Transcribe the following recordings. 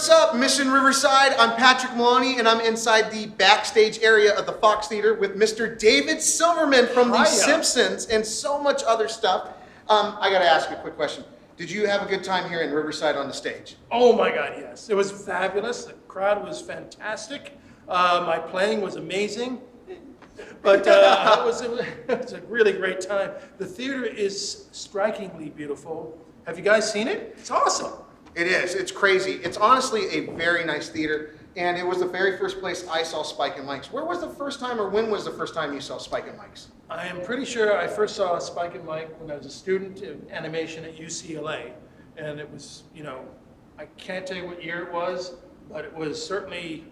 What's up, Mission Riverside? I'm Patrick Maloney, and I'm inside the backstage area of the Fox Theater with Mr. David Silverman from The Simpsons and so much other stuff. I gotta ask you a quick question. Did you have a good time here in Riverside on the stage? Oh my God, yes. It was fabulous. The crowd was fantastic. My playing was amazing. But it was a really great time. The theater is strikingly beautiful. Have you guys seen it? It's awesome. It is. It's crazy. It's honestly a very nice theater, and it was the very first place I saw Spike and Mike's. Where was the first time, or when was the first time you saw Spike and Mike's? I am pretty sure I first saw Spike and Mike when I was a student in animation at UCLA. And it was, I can't tell you what year it was, but it was certainly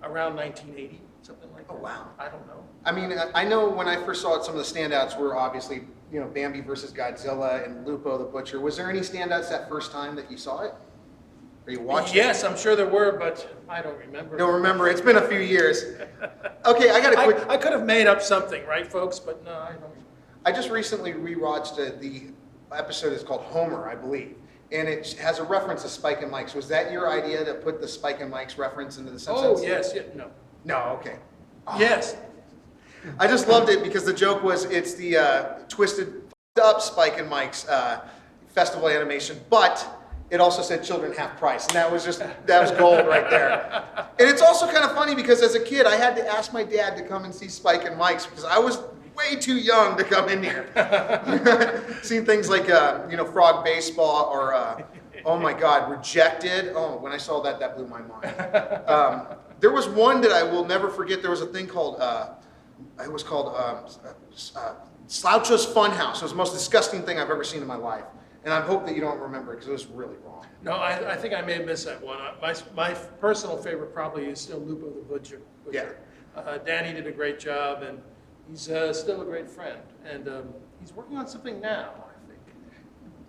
around 1980, something like that. Oh, wow. I don't know. I mean, I know when I first saw it, some of the standouts were obviously, Bambi versus Godzilla and Lupo the Butcher. Was there any standouts that first time that you saw it? Or you watched it? Yes, I'm sure there were, but I don't remember. Don't remember. It's been a few years. Okay, I got a quick... I could have made up something, right, folks? But no, I don't. I just recently rewatched the episode. It's called Homer, I believe. And it has a reference to Spike and Mike's. Was that your idea to put the Spike and Mike's reference into the Simpsons? Oh, yes. Yeah, no. No, okay. Oh. Yes. I just loved it because the joke was it's the twisted up Spike and Mike's festival animation, but it also said children half price, and that was gold right there. And it's also kind of funny because as a kid I had to ask my dad to come and see Spike and Mike's because I was way too young to come in here. Seen things like Frog Baseball or oh my God, Rejected. Oh, when I saw that blew my mind. There was one that I will never forget. There was a thing called it was called Sloucho's Funhouse. It was the most disgusting thing I've ever seen in my life. And I hope that you don't remember it because it was really wrong. No, I think I may have missed that one. My personal favorite probably is still Lupo the Butcher. Yeah. Danny did a great job, and he's still a great friend. And he's working on something now, I think.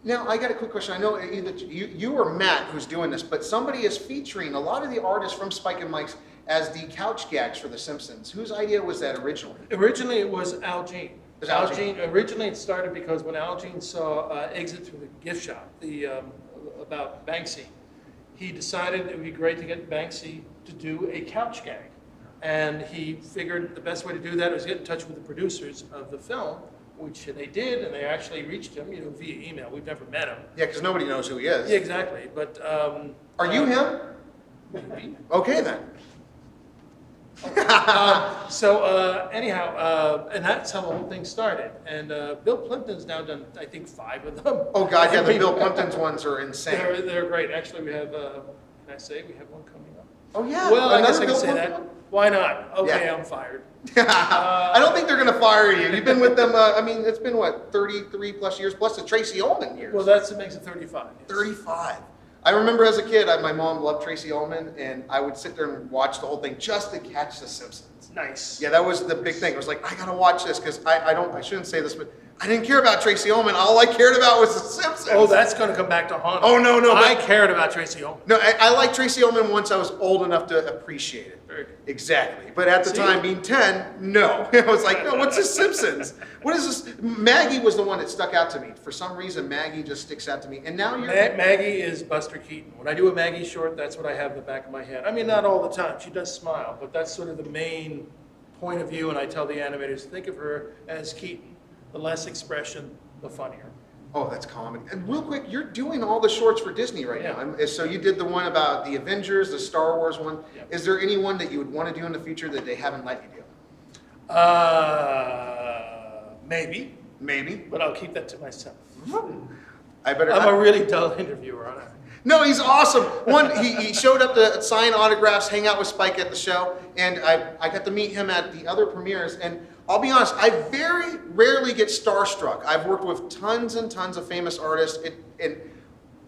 Now, I got a quick question. I know either you or Matt who's doing this, but somebody is featuring a lot of the artists from Spike and Mike's as the couch gags for The Simpsons. Whose idea was that originally? Originally, it was Al Jean. Originally, it started because when Al Jean saw Exit Through the Gift Shop, about Banksy, he decided it would be great to get Banksy to do a couch gag. And he figured the best way to do that was get in touch with the producers of the film, which they did, and they actually reached him, via email. We've never met him. Yeah, because nobody knows who he is. Yeah, exactly. But are you him? Maybe. Okay, then. Anyhow, and that's how the whole thing started. And Bill Plimpton's now done, I think, 5 of them. Oh God, yeah, the Bill Plimpton's ones are insane. They're great. Actually, we have, can I say, we have one coming up? Oh yeah. Well, I guess I Bill can say Plimpton that. Why not? Okay, yeah. I'm fired. I don't think they're going to fire you. You've been with them, it's been what, 33 plus years, plus the Tracy Ullman years. Well, that makes it 35. Yes. 35. I remember as a kid, my mom loved Tracy Ullman, and I would sit there and watch the whole thing just to catch The Simpsons. Nice. Yeah, that was the big thing. It was like, I gotta watch this because I shouldn't say this, but I didn't care about Tracy Ullman. All I cared about was The Simpsons. Oh, that's going to come back to haunt me. Oh, no. I cared about Tracy Ullman. No, I liked Tracy Ullman once I was old enough to appreciate it. Very good. Exactly. But at the time, being 10, no. I was like, no, what's The Simpsons? What is this? Maggie was the one that stuck out to me. For some reason, Maggie just sticks out to me. And now you're... Maggie is Buster Keaton. When I do a Maggie short, that's what I have in the back of my head. I mean, not all the time. She does smile, but that's sort of the main point of view, and I tell the animators, think of her as Keaton. The less expression, the funnier. Oh, that's comedy. And real quick, you're doing all the shorts for Disney right now. So you did the one about the Avengers, the Star Wars one. Yep. Is there any one that you would want to do in the future that they haven't let you do? Maybe. Maybe. But I'll keep that to myself. I'm a really dull interviewer, aren't I? No, he's awesome. He showed up to sign autographs, hang out with Spike at the show, and I got to meet him at the other premieres. And I'll be honest, I very rarely get starstruck. I've worked with tons and tons of famous artists, and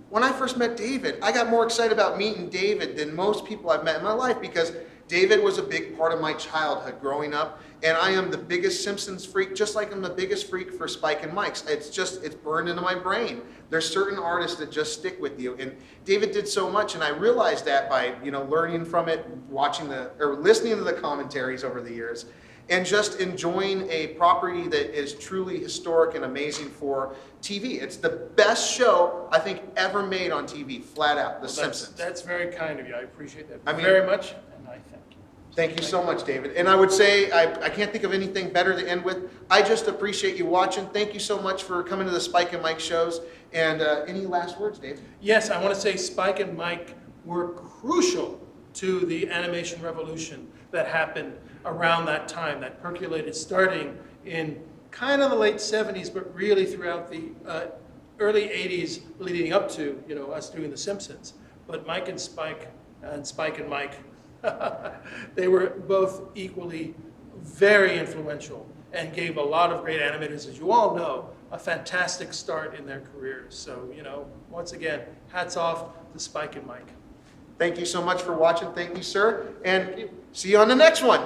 when I first met David, I got more excited about meeting David than most people I've met in my life because David was a big part of my childhood growing up, and I am the biggest Simpsons freak, just like I'm the biggest freak for Spike and Mike's. It's burned into my brain. There's certain artists that just stick with you, and David did so much, and I realized that by learning from it, listening to the commentaries over the years. and just enjoying a property that is truly historic and amazing for TV. It's the best show I think ever made on TV, flat out, The Simpsons. That's very kind of you. I appreciate that I mean, very much, and I thank you. Thank you so much, David. And I would say, I can't think of anything better to end with. I just appreciate you watching. Thank you so much for coming to the Spike and Mike shows. And any last words, David? Yes, I want to say Spike and Mike were crucial to the animation revolution that happened around that time, that percolated starting in kind of the late 70s, but really throughout the early 80s leading up to, us doing The Simpsons. But Mike and Spike and Mike, they were both equally very influential and gave a lot of great animators, as you all know, a fantastic start in their careers. So, once again, hats off to Spike and Mike. Thank you so much for watching. Thank you, sir. And see you on the next one.